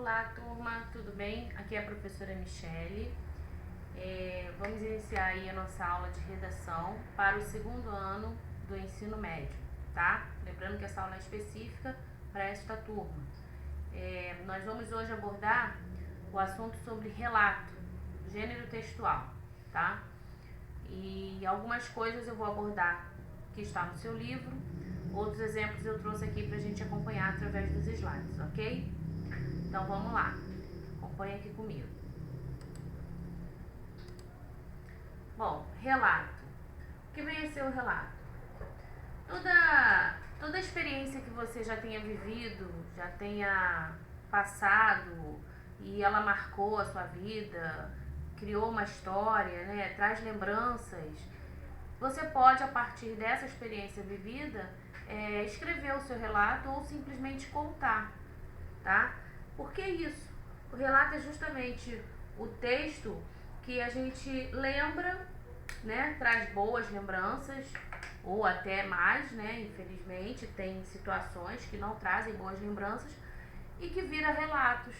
Olá, turma, tudo bem? Aqui é a professora Michele. Vamos iniciar aí a nossa aula de redação para o segundo ano do ensino médio, tá? Lembrando que essa aula é específica para esta turma. Nós vamos hoje abordar o assunto sobre relato, gênero textual, tá? E algumas coisas eu vou abordar que está no seu livro, outros exemplos eu trouxe aqui para a gente acompanhar através dos slides, ok? Então vamos lá, acompanha aqui comigo. Bom, relato. O que vem a ser o relato? Toda experiência que você já tenha vivido, já tenha passado e ela marcou a sua vida, criou uma história, né, traz lembranças, você pode, a partir dessa experiência vivida, escrever o seu relato ou simplesmente contar, tá? Por que isso? O relato é justamente o texto que a gente lembra, né? Traz boas lembranças, ou até mais, né? Infelizmente, tem situações que não trazem boas lembranças e que vira relatos.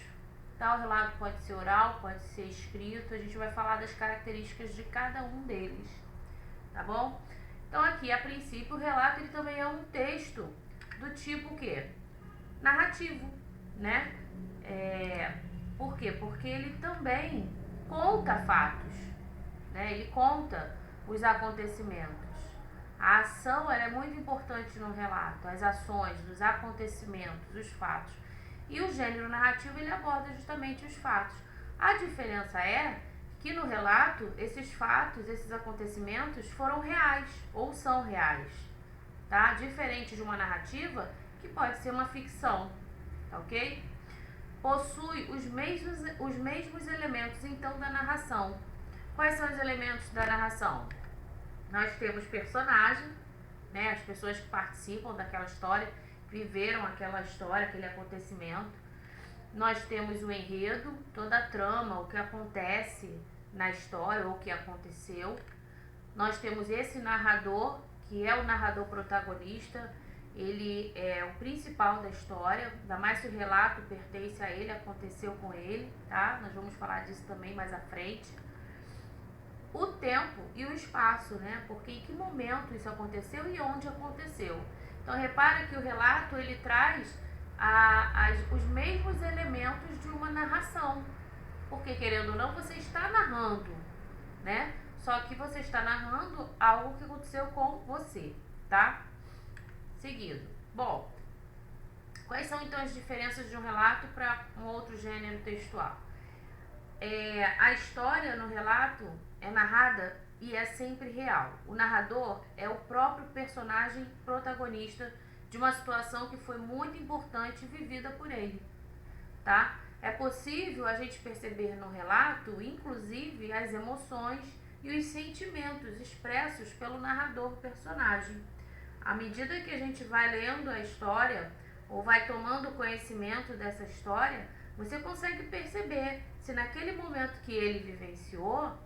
Tá? O relato pode ser oral, pode ser escrito, a gente vai falar das características de cada um deles, tá bom? Então aqui, a princípio, o relato ele também é um texto do tipo quê? Narrativo, né? Por quê? Porque ele também conta fatos, né? Ele conta os acontecimentos. A ação ela é muito importante no relato, as ações, os acontecimentos, os fatos. E o gênero narrativo ele aborda justamente os fatos. A diferença é que no relato esses fatos, esses acontecimentos foram reais ou são reais, tá? Diferente de uma narrativa que pode ser uma ficção, tá ok? Possui os mesmos elementos então da narração. Quais são os elementos da narração? Nós temos personagem, né, as pessoas que participam daquela história, viveram aquela história, aquele acontecimento. Nós temos o enredo, toda a trama, o que acontece na história ou o que aconteceu. Nós temos esse narrador, que é o narrador protagonista, ele é o principal da história, ainda mais se o relato pertence a ele, aconteceu com ele, tá? Nós vamos falar disso também mais à frente. O tempo e o espaço, né? Porque em que momento isso aconteceu e onde aconteceu. Então repara que o relato ele traz os mesmos elementos de uma narração, porque querendo ou não você está narrando, né? Só que você está narrando algo que aconteceu com você, tá? Seguido. Bom, quais são então as diferenças de um relato para um outro gênero textual? A história no relato é narrada e é sempre real. O narrador é o próprio personagem protagonista de uma situação que foi muito importante vivida por ele, tá? É possível a gente perceber no relato, inclusive, as emoções e os sentimentos expressos pelo narrador personagem. À medida que a gente vai lendo a história ou vai tomando conhecimento dessa história, você consegue perceber se naquele momento que ele vivenciou,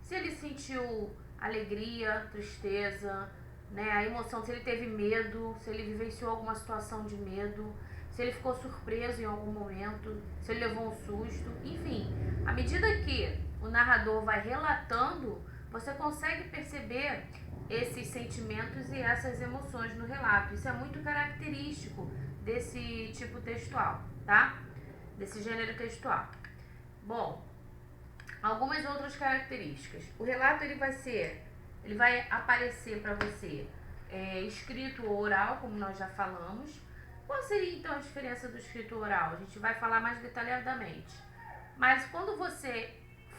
se ele sentiu alegria, tristeza, né, a emoção, se ele teve medo, se ele vivenciou alguma situação de medo, se ele ficou surpreso em algum momento, se ele levou um susto, enfim. À medida que o narrador vai relatando, você consegue perceber esses sentimentos e essas emoções no relato. Isso é muito característico desse tipo textual, tá? Desse gênero textual. Bom, algumas outras características. O relato ele vai aparecer para você escrito ou oral, como nós já falamos. Qual seria então a diferença do escrito oral? A gente vai falar mais detalhadamente. Mas quando você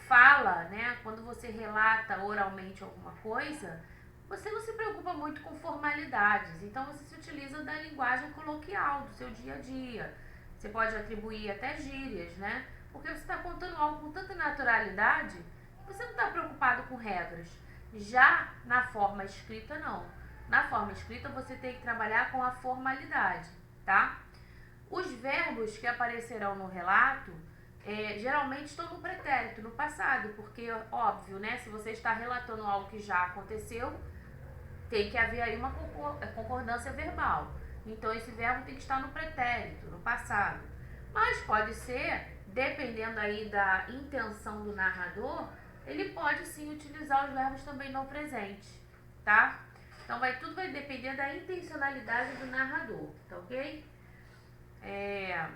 fala, né, quando você relata oralmente alguma coisa, você não se preocupa muito com formalidades. Então você se utiliza da linguagem coloquial do seu dia a dia. Você pode atribuir até gírias, né? Porque você está contando algo com tanta naturalidade que você não está preocupado com regras. Já na forma escrita, não. Na forma escrita, você tem que trabalhar com a formalidade, tá? Os verbos que aparecerão no relato geralmente estão no pretérito, no passado, porque, óbvio, né? Se você está relatando algo que já aconteceu, tem que haver aí uma concordância verbal. Então, esse verbo tem que estar no pretérito, no passado. Mas pode ser, dependendo aí da intenção do narrador, ele pode sim utilizar os verbos também no presente, tá? Então tudo vai depender da intencionalidade do narrador, tá ok?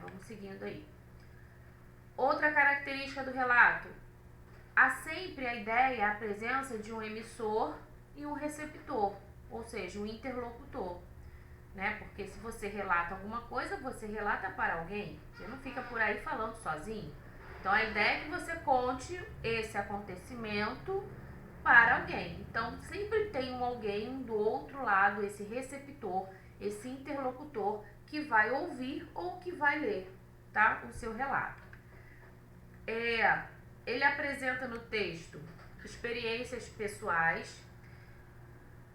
Vamos seguindo aí. Outra característica do relato: há sempre a ideia, a presença de um emissor e um receptor, ou seja, um interlocutor, né? Porque se você relata alguma coisa, você relata para alguém, você não fica por aí falando sozinho. Então a ideia é que você conte esse acontecimento para alguém. Então sempre tem um alguém do outro lado, esse receptor, esse interlocutor que vai ouvir ou que vai ler, tá? O seu relato. Ele apresenta no texto experiências pessoais,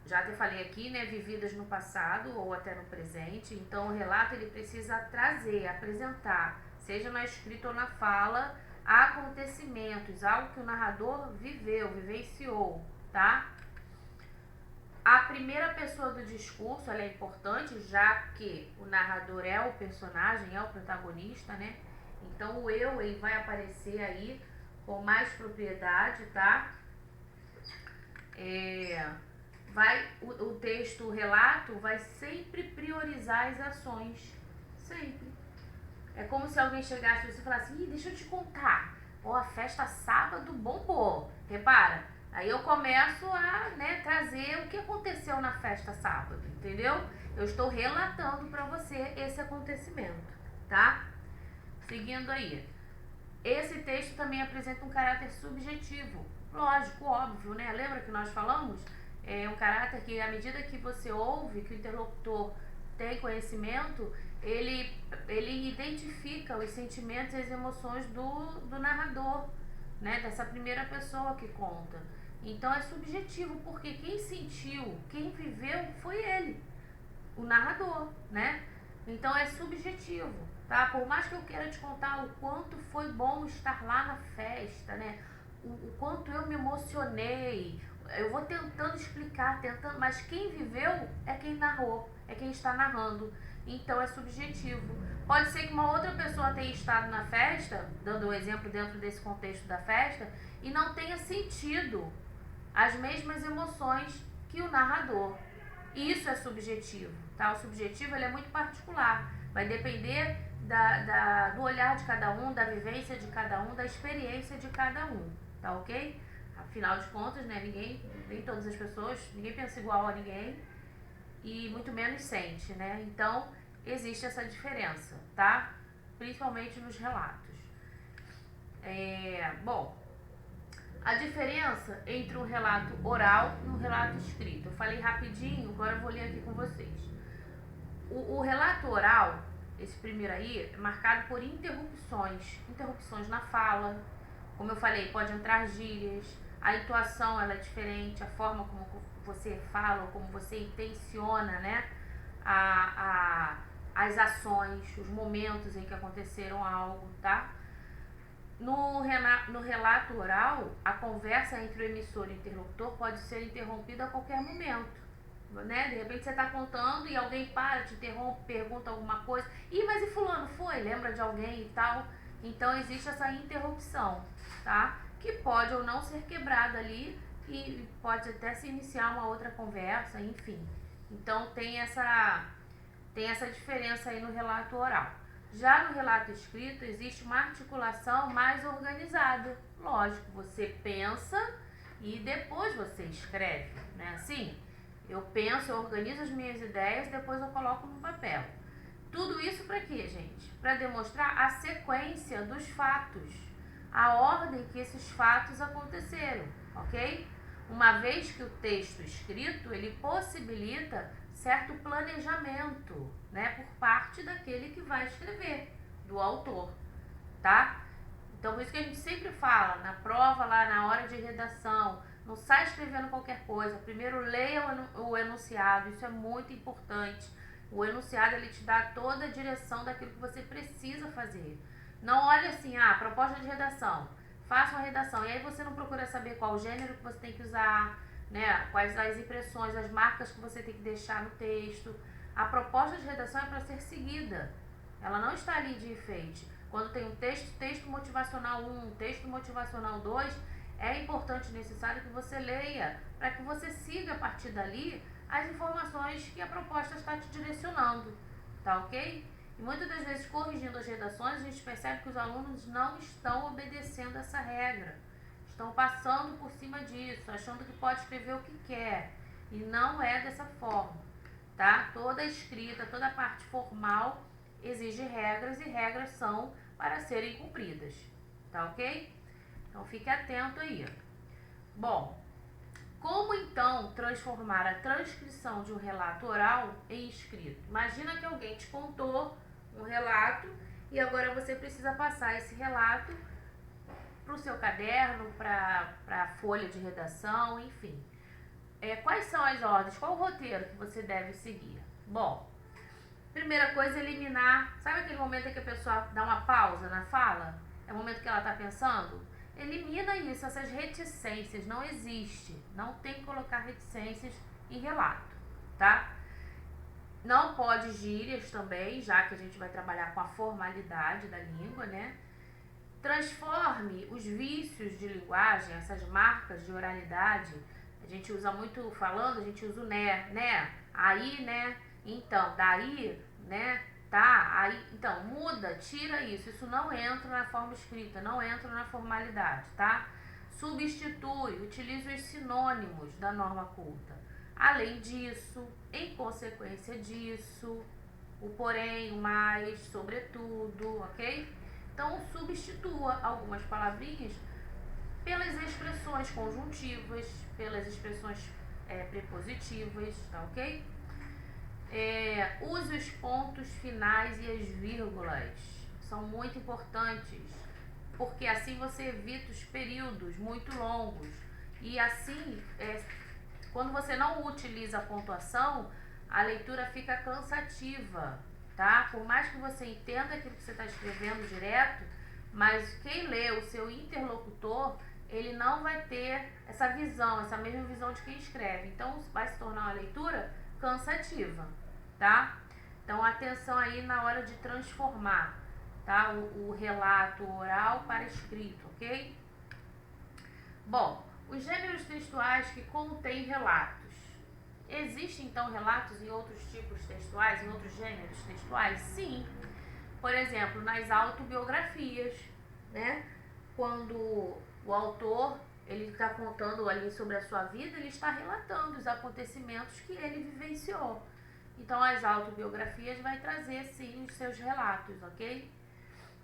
já te falei aqui, né, vividas no passado ou até no presente. Então o relato ele precisa trazer, apresentar, seja na escrita ou na fala, acontecimentos, algo que o narrador viveu, vivenciou, tá? A primeira pessoa do discurso ela é importante, já que o narrador é o personagem, é o protagonista, né? Então o eu ele vai aparecer aí com mais propriedade, tá? O texto, o relato vai sempre priorizar as ações, sempre. É como se alguém chegasse e você falasse: deixa eu te contar, a festa sábado bombou, repara. Aí eu começo a trazer o que aconteceu na festa sábado, entendeu? Eu estou relatando para você esse acontecimento, tá? Seguindo aí. Esse texto também apresenta um caráter subjetivo, lógico, óbvio, né? Lembra que nós falamos? É um caráter que, à medida que você ouve, que o interlocutor tem conhecimento, ele identifica os sentimentos e as emoções do narrador, né? Dessa primeira pessoa que conta. Então é subjetivo, porque quem sentiu, quem viveu foi ele, o narrador, né? Então é subjetivo, tá? Por mais que eu queira te contar o quanto foi bom estar lá na festa, né? O quanto eu me emocionei, eu vou tentando explicar, mas quem viveu é quem narrou, é quem está narrando. Então é subjetivo. Pode ser que uma outra pessoa tenha estado na festa, dando um exemplo dentro desse contexto da festa, e não tenha sentido as mesmas emoções que o narrador. Isso é subjetivo, tá? O subjetivo ele é muito particular, vai depender do olhar de cada um, da vivência de cada um, da experiência de cada um, tá ok? Afinal de contas, né, nem todas as pessoas, ninguém pensa igual a ninguém e muito menos sente, né? Então existe essa diferença, tá? Principalmente nos relatos. Bom, a diferença entre um relato oral e um relato escrito. Eu falei rapidinho, agora eu vou ler aqui com vocês. O relato oral, esse primeiro aí, é marcado por interrupções na fala. Como eu falei, pode entrar gírias, a entoação ela é diferente, a forma como você fala, como você intenciona, né, as ações, os momentos em que aconteceram algo, tá? No relato oral, a conversa entre o emissor e o interlocutor pode ser interrompida a qualquer momento, né? De repente você está contando e alguém para, te interrompe, pergunta alguma coisa. Mas e fulano foi? Lembra de alguém e tal? Então existe essa interrupção, tá? Que pode ou não ser quebrada ali e pode até se iniciar uma outra conversa, enfim. Então tem essa diferença aí no relato oral. Já no relato escrito existe uma articulação mais organizada. Lógico, você pensa e depois você escreve, né? Assim, eu penso, eu organizo as minhas ideias, depois eu coloco no papel. Tudo isso para quê, gente? Para demonstrar a sequência dos fatos, a ordem que esses fatos aconteceram, ok? Uma vez que o texto escrito, ele possibilita certo planejamento, né, por parte daquele que vai escrever, do autor, tá? Então, por isso que a gente sempre fala, na prova, lá na hora de redação, não sai escrevendo qualquer coisa, primeiro leia o enunciado, isso é muito importante. O enunciado, ele te dá toda a direção daquilo que você precisa fazer. Não olhe assim, proposta de redação, faça uma redação, e aí você não procura saber qual gênero que você tem que usar, né? Quais as impressões, as marcas que você tem que deixar no texto. A proposta de redação é para ser seguida. Ela não está ali de enfeite. Quando tem um texto motivacional 1, texto motivacional 2, é importante e necessário que você leia, para que você siga a partir dali as informações que a proposta está te direcionando, tá ok? E muitas das vezes, corrigindo as redações, a gente percebe que os alunos não estão obedecendo essa regra. Estão passando por cima disso, achando que pode escrever o que quer. E não é dessa forma, tá? Toda escrita, toda a parte formal exige regras, e regras são para serem cumpridas, tá ok? Então fique atento aí. Bom, como então transformar a transcrição de um relato oral em escrito? Imagina que alguém te contou um relato e agora você precisa passar esse relato para o seu caderno, para a folha de redação, enfim. Quais são as ordens? Qual o roteiro que você deve seguir? Bom, primeira coisa é eliminar. Sabe aquele momento em que a pessoa dá uma pausa na fala? É o momento que ela está pensando? Elimina isso, essas reticências. Não existe. Não tem que colocar reticências em relato, tá? Não pode gírias também, já que a gente vai trabalhar com a formalidade da língua, né? Transforme os vícios de linguagem, essas marcas de oralidade. A gente usa muito falando, a gente usa o né, aí, né, então, daí, né, tá, aí, então, muda, tira isso não entra na forma escrita, não entra na formalidade, tá? Substitui, utiliza os sinônimos da norma culta. Além disso, em consequência disso, o porém, o mais, sobretudo, ok? Então, substitua algumas palavrinhas pelas expressões conjuntivas, pelas expressões prepositivas, tá ok? Use os pontos finais e as vírgulas, são muito importantes, porque assim você evita os períodos muito longos. E assim, quando você não utiliza a pontuação, a leitura fica cansativa, tá? Por mais que você entenda aquilo que você está escrevendo direto, mas quem lê, o seu interlocutor, ele não vai ter essa visão, essa mesma visão de quem escreve. Então, vai se tornar uma leitura cansativa, tá? Então, atenção aí na hora de transformar, tá? O relato oral para escrito, ok? Bom, os gêneros textuais que contêm relatos. Existem, então, relatos em outros tipos textuais, em outros gêneros textuais? Sim. Por exemplo, nas autobiografias, né? Quando o autor ele está contando ali sobre a sua vida, ele está relatando os acontecimentos que ele vivenciou. Então, as autobiografias vai trazer, sim, os seus relatos, ok?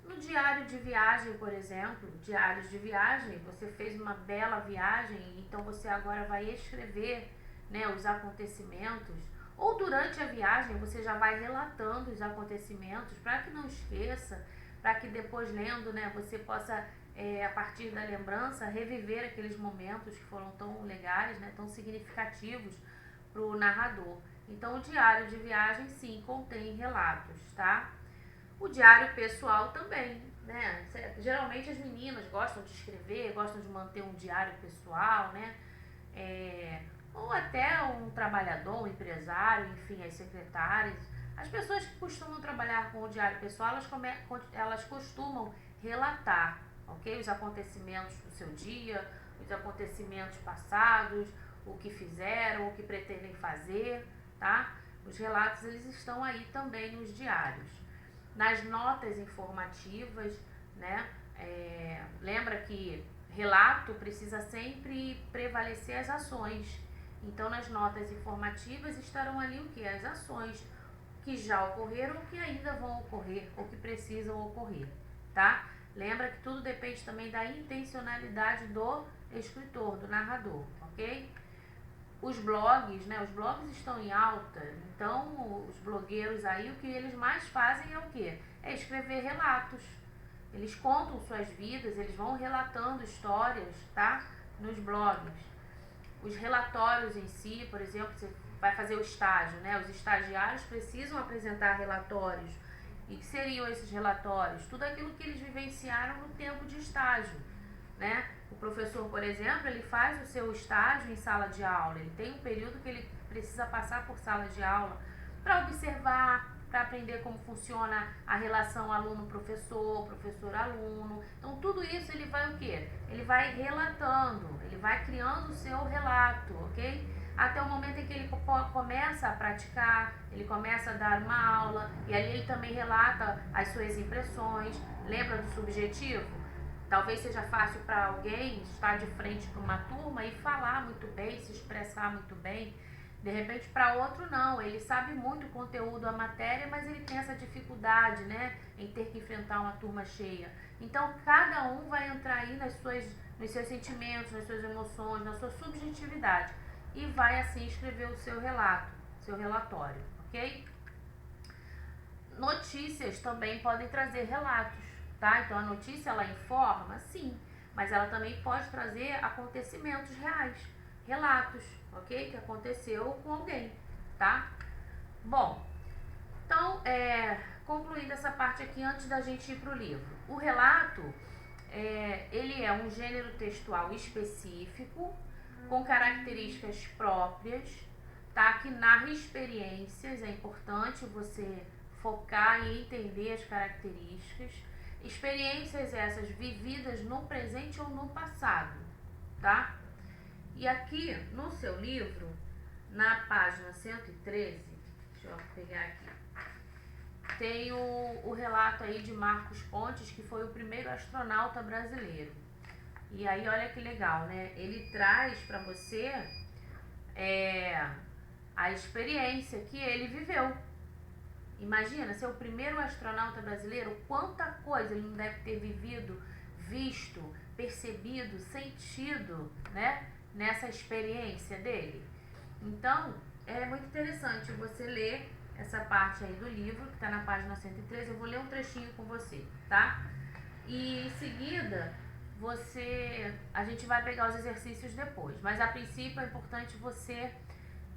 No diário de viagem, por exemplo, diários de viagem, você fez uma bela viagem, então você agora vai escrever, né, os acontecimentos. Ou durante a viagem você já vai relatando os acontecimentos, para que não esqueça, para que depois lendo, né, você possa, a partir da lembrança, reviver aqueles momentos que foram tão legais, né, tão significativos para o narrador. Então, o diário de viagem, sim, contém relatos, tá? O diário pessoal também, né? Geralmente as meninas gostam de escrever, gostam de manter um diário pessoal, né? Ou até um trabalhador, um empresário, enfim, as secretárias. As pessoas que costumam trabalhar com o diário pessoal, elas costumam relatar, ok? Os acontecimentos do seu dia, os acontecimentos passados, o que fizeram, o que pretendem fazer, tá? Os relatos, eles estão aí também nos diários. Nas notas informativas, né? Lembra que relato precisa sempre prevalecer as ações. Então, nas notas informativas estarão ali o que? As ações que já ocorreram ou que ainda vão ocorrer ou que precisam ocorrer, tá? Lembra que tudo depende também da intencionalidade do escritor, do narrador, ok? Os blogs, né? Os blogs estão em alta, então os blogueiros aí, o que eles mais fazem é o quê? É escrever relatos. Eles contam suas vidas, eles vão relatando histórias, tá? Nos blogs. Os relatórios em si, por exemplo, você vai fazer o estágio, né? Os estagiários precisam apresentar relatórios. E que seriam esses relatórios? Tudo aquilo que eles vivenciaram no tempo de estágio, né? O professor, por exemplo, ele faz o seu estágio em sala de aula. Ele tem um período que ele precisa passar por sala de aula para observar para aprender como funciona a relação aluno-professor, professor-aluno. Então tudo isso ele vai o quê? Ele vai relatando, ele vai criando o seu relato, ok? Até o momento em que ele começa a praticar, ele começa a dar uma aula, e ali ele também relata as suas impressões. Lembra do subjetivo? Talvez seja fácil para alguém estar de frente para uma turma e falar muito bem, se expressar muito bem. De repente, para outro não, ele sabe muito o conteúdo, a matéria, mas ele tem essa dificuldade, né, em ter que enfrentar uma turma cheia. Então, cada um vai entrar aí nos seus sentimentos, nas suas emoções, na sua subjetividade e vai assim escrever o seu relato, seu relatório, ok? Notícias também podem trazer relatos, tá? Então a notícia ela informa, sim, mas ela também pode trazer acontecimentos reais, relatos, ok? Que aconteceu com alguém, tá? Bom, então concluindo essa parte aqui antes da gente ir para o livro. O relato, ele é um gênero textual específico, com características próprias, tá? Que narra experiências, é importante você focar e entender as características. Experiências essas vividas no presente ou no passado, tá? E aqui no seu livro, na página 113, deixa eu pegar aqui, tem o relato aí de Marcos Pontes, que foi o primeiro astronauta brasileiro. E aí olha que legal, né? Ele traz para você a experiência que ele viveu. Imagina, ser o primeiro astronauta brasileiro, quanta coisa ele não deve ter vivido, visto, percebido, sentido, né? Nessa experiência dele. Então, é muito interessante você ler essa parte aí do livro, que está na página 113. Eu vou ler um trechinho com você, tá? E em seguida, a gente vai pegar os exercícios depois. Mas a princípio é importante você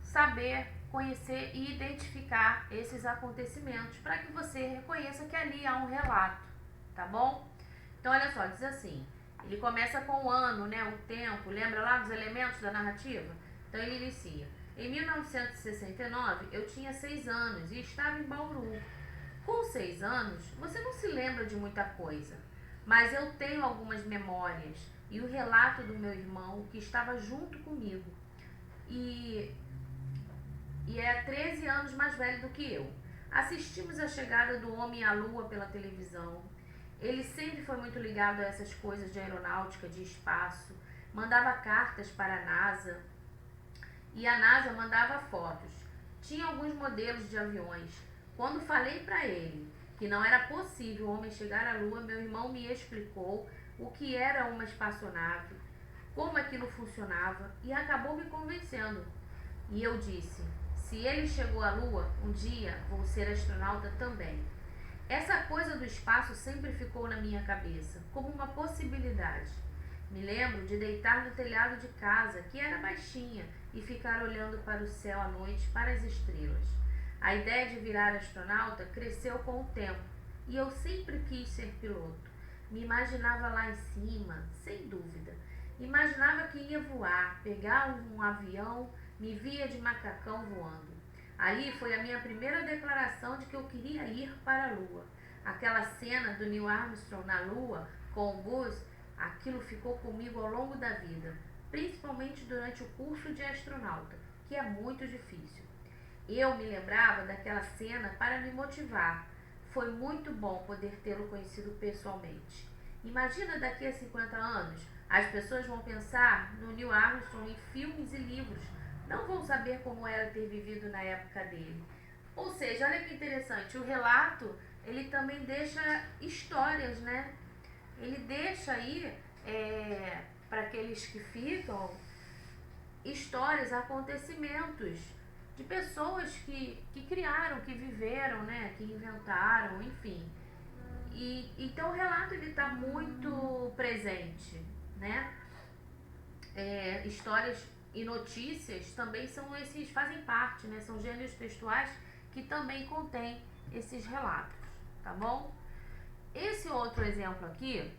saber, conhecer e identificar esses acontecimentos para que você reconheça que ali há um relato, tá bom? Então olha só, diz assim, ele começa com o ano, né, o tempo, lembra lá dos elementos da narrativa? Então ele inicia, em 1969 eu tinha 6 anos e estava em Bauru. Com 6 anos, você não se lembra de muita coisa, mas eu tenho algumas memórias e o relato do meu irmão que estava junto comigo e é 13 anos mais velho do que eu. Assistimos a chegada do homem à lua pela televisão. Ele sempre foi muito ligado a essas coisas de aeronáutica, de espaço. Mandava cartas para a NASA e a NASA mandava fotos. Tinha alguns modelos de aviões. Quando falei para ele que não era possível o homem chegar à lua, meu irmão me explicou o que era uma espaçonave, como aquilo funcionava e acabou me convencendo. E eu disse, se ele chegou à lua, um dia vou ser astronauta também. Essa coisa do espaço sempre ficou na minha cabeça, como uma possibilidade. Me lembro de deitar no telhado de casa, que era baixinha, e ficar olhando para o céu à noite, para as estrelas. A ideia de virar astronauta cresceu com o tempo, e eu sempre quis ser piloto. Me imaginava lá em cima, sem dúvida. Imaginava que ia voar, pegar um avião, me via de macacão voando. Ali foi a minha primeira declaração de que eu queria ir para a Lua. Aquela cena do Neil Armstrong na Lua com o Buzz, aquilo ficou comigo ao longo da vida, principalmente durante o curso de astronauta, que é muito difícil. Eu me lembrava daquela cena para me motivar. Foi muito bom poder tê-lo conhecido pessoalmente. Imagina daqui a 50 anos, as pessoas vão pensar no Neil Armstrong em filmes e livros, não vão saber como era ter vivido na época dele. Ou seja, olha que interessante, o relato, ele também deixa histórias, né? Ele deixa aí, para aqueles que ficam, histórias, acontecimentos de pessoas que criaram, que viveram, né? Que inventaram, enfim. E então o relato ele está muito presente, né? Histórias e notícias também fazem parte, né? São gêneros textuais que também contêm esses relatos, tá bom? Esse outro exemplo aqui,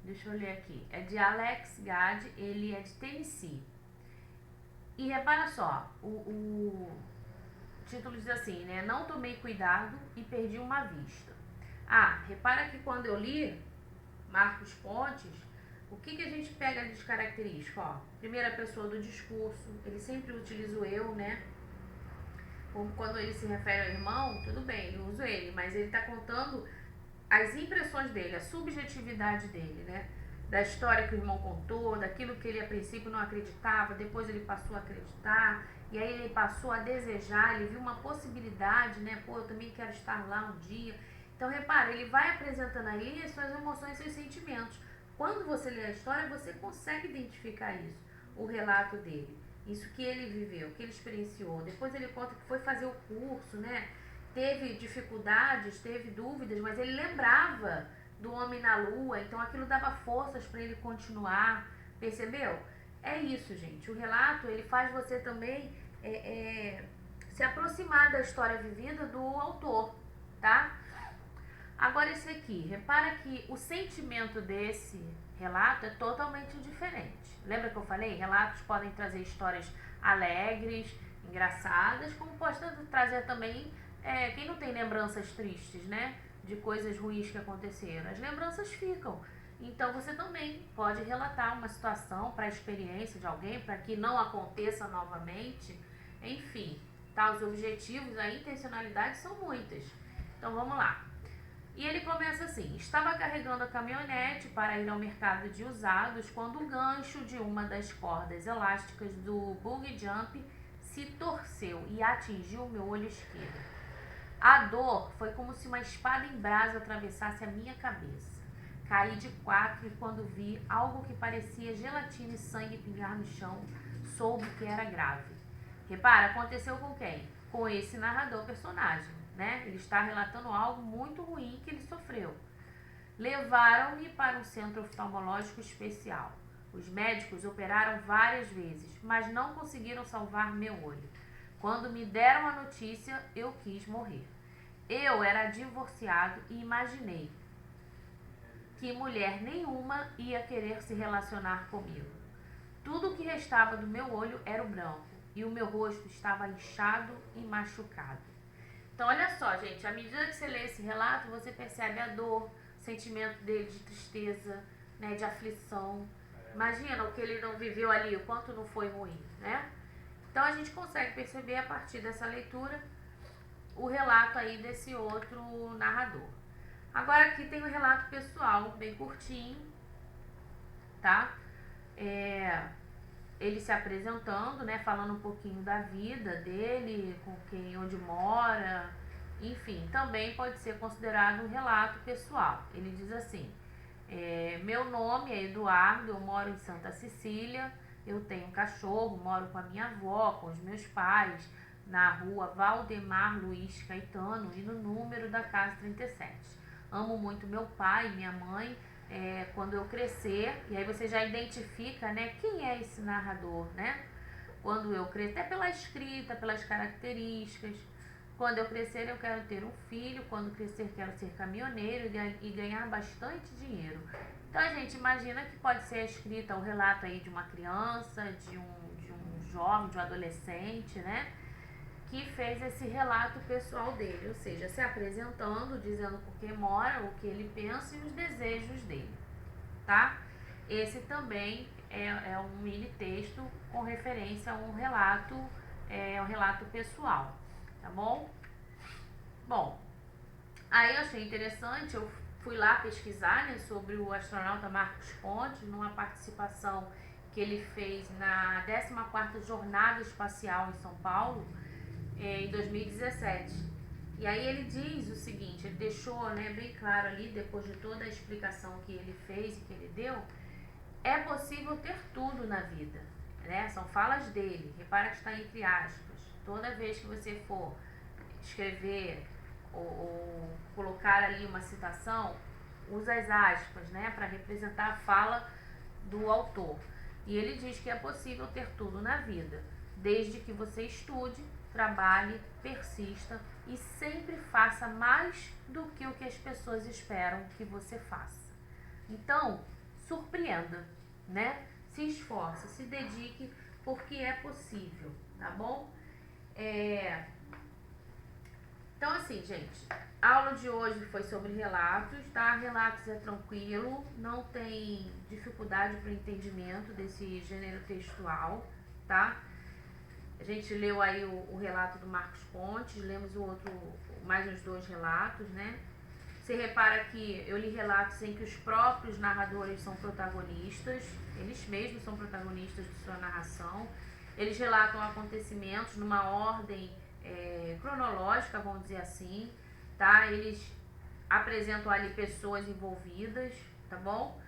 deixa eu ler aqui, é de Alex Gad, ele é de Tennessee. E repara só, o título diz assim, né? Não tomei cuidado e perdi uma vista. Ah, repara que quando eu li Marcos Pontes, o que a gente pega de característica? Ó, primeira pessoa do discurso, ele sempre utiliza o eu, né? Quando ele se refere ao irmão, tudo bem, ele usa ele, mas ele está contando as impressões dele, a subjetividade dele, né? Da história que o irmão contou, daquilo que ele a princípio não acreditava, depois ele passou a acreditar, e aí ele passou a desejar, ele viu uma possibilidade, né? Pô, eu também quero estar lá um dia. Então, repara, ele vai apresentando ali as suas emoções e seus sentimentos. Quando você lê a história, você consegue identificar isso, o relato dele. Isso que ele viveu, que ele experienciou. Depois ele conta que foi fazer o curso, né? Teve dificuldades, teve dúvidas, mas ele lembrava do homem na lua, então aquilo dava forças para ele continuar, percebeu? É isso, gente. O relato, ele faz você também se aproximar da história vivida do autor, tá? Agora esse aqui, repara que o sentimento desse relato é totalmente diferente. Lembra que eu falei? Relatos podem trazer histórias alegres, engraçadas, como pode trazer também quem não tem lembranças tristes, né? De coisas ruins que aconteceram. As lembranças ficam. Então você também pode relatar uma situação para a experiência de alguém, para que não aconteça novamente. Enfim, tá? Os objetivos, a intencionalidade são muitas. Então vamos lá. E ele começa assim: estava carregando a caminhonete para ir ao mercado de usados quando o gancho de uma das cordas elásticas do buggy jump se torceu e atingiu o meu olho esquerdo. A dor foi como se uma espada em brasa atravessasse a minha cabeça. Caí de quatro e quando vi algo que parecia gelatina e sangue pingar no chão, soube que era grave. Repara, aconteceu com quem? Com esse narrador personagem, né? Ele está relatando algo muito ruim que ele sofreu. Levaram-me para um centro oftalmológico especial. Os médicos operaram várias vezes, mas não conseguiram salvar meu olho. Quando me deram a notícia, eu quis morrer. Eu era divorciado e imaginei que mulher nenhuma ia querer se relacionar comigo. Tudo o que restava do meu olho era o branco e o meu rosto estava inchado e machucado. Então, olha só, gente, à medida que você lê esse relato, você percebe a dor, o sentimento dele de tristeza, né, de aflição. Imagina o que ele não viveu ali, o quanto não foi ruim, né? Então, a gente consegue perceber a partir dessa leitura o relato aí desse outro narrador. Agora aqui tem um relato pessoal, bem curtinho, tá? Ele se apresentando, né, falando um pouquinho da vida dele, com quem, onde mora, enfim, também pode ser considerado um relato pessoal. Ele diz assim: meu nome é Eduardo, eu moro em Santa Cecília, eu tenho um cachorro, moro com a minha avó, com os meus pais, na rua Valdemar Luiz Caetano e no número da casa 37. Amo muito meu pai e minha mãe. Quando eu crescer, e aí você já identifica, né, quem é esse narrador, né? Quando eu crescer, até pela escrita, pelas características. Quando eu crescer, eu quero ter um filho. Quando crescer, quero ser caminhoneiro e ganhar bastante dinheiro. Então a gente imagina que pode ser escrita o relato aí de uma criança, de um jovem, de um adolescente, né? Que fez esse relato pessoal dele, ou seja, se apresentando, dizendo por que mora, o que ele pensa e os desejos dele, tá? Esse também é um mini texto com referência a um relato pessoal, tá bom? Bom, aí eu achei interessante, eu fui lá pesquisar, né, sobre o astronauta Marcos Pontes, numa participação que ele fez na 14ª Jornada Espacial em São Paulo, em 2017. E aí ele diz o seguinte, ele deixou, né, bem claro ali, depois de toda a explicação que ele fez e que ele deu, é possível ter tudo na vida, né? São falas dele, repara que está entre aspas. Toda vez que você for escrever ou colocar ali uma citação, usa as aspas, né, para representar a fala do autor. E ele diz que é possível ter tudo na vida, desde que você estude, trabalhe, persista e sempre faça mais do que o que as pessoas esperam que você faça. Então, surpreenda, né? Se esforce, se dedique, porque é possível, tá bom? Então, assim, gente, a aula de hoje foi sobre relatos, tá? Relatos é tranquilo, não tem dificuldade para o entendimento desse gênero textual, tá? A gente leu aí o relato do Marcos Pontes, lemos o outro, mais uns 2 relatos, né? Você repara que eu li relatos em que os próprios narradores são protagonistas, eles mesmos são protagonistas de sua narração. Eles relatam acontecimentos numa ordem cronológica, vamos dizer assim, tá? Eles apresentam ali pessoas envolvidas, tá bom?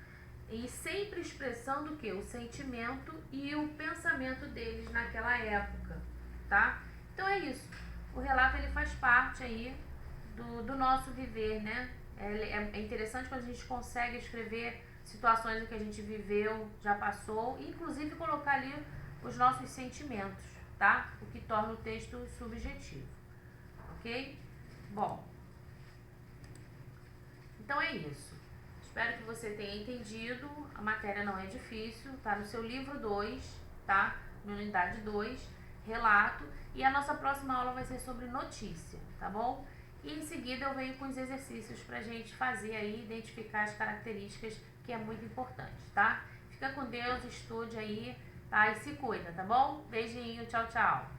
E sempre expressando o que? O sentimento e o pensamento deles naquela época, tá? Então é isso. O relato ele faz parte aí do nosso viver, né? É interessante quando a gente consegue escrever situações em que a gente viveu, já passou, e inclusive colocar ali os nossos sentimentos, tá? O que torna o texto subjetivo, ok? Bom, então é isso. Espero que você tenha entendido. A matéria não é difícil, tá no seu livro 2, tá? Na unidade 2, relato. E a nossa próxima aula vai ser sobre notícia, tá bom? E em seguida eu venho com os exercícios pra gente fazer aí, identificar as características, que é muito importante, tá? Fica com Deus, estude aí, tá? E se cuida, tá bom? Beijinho, tchau, tchau.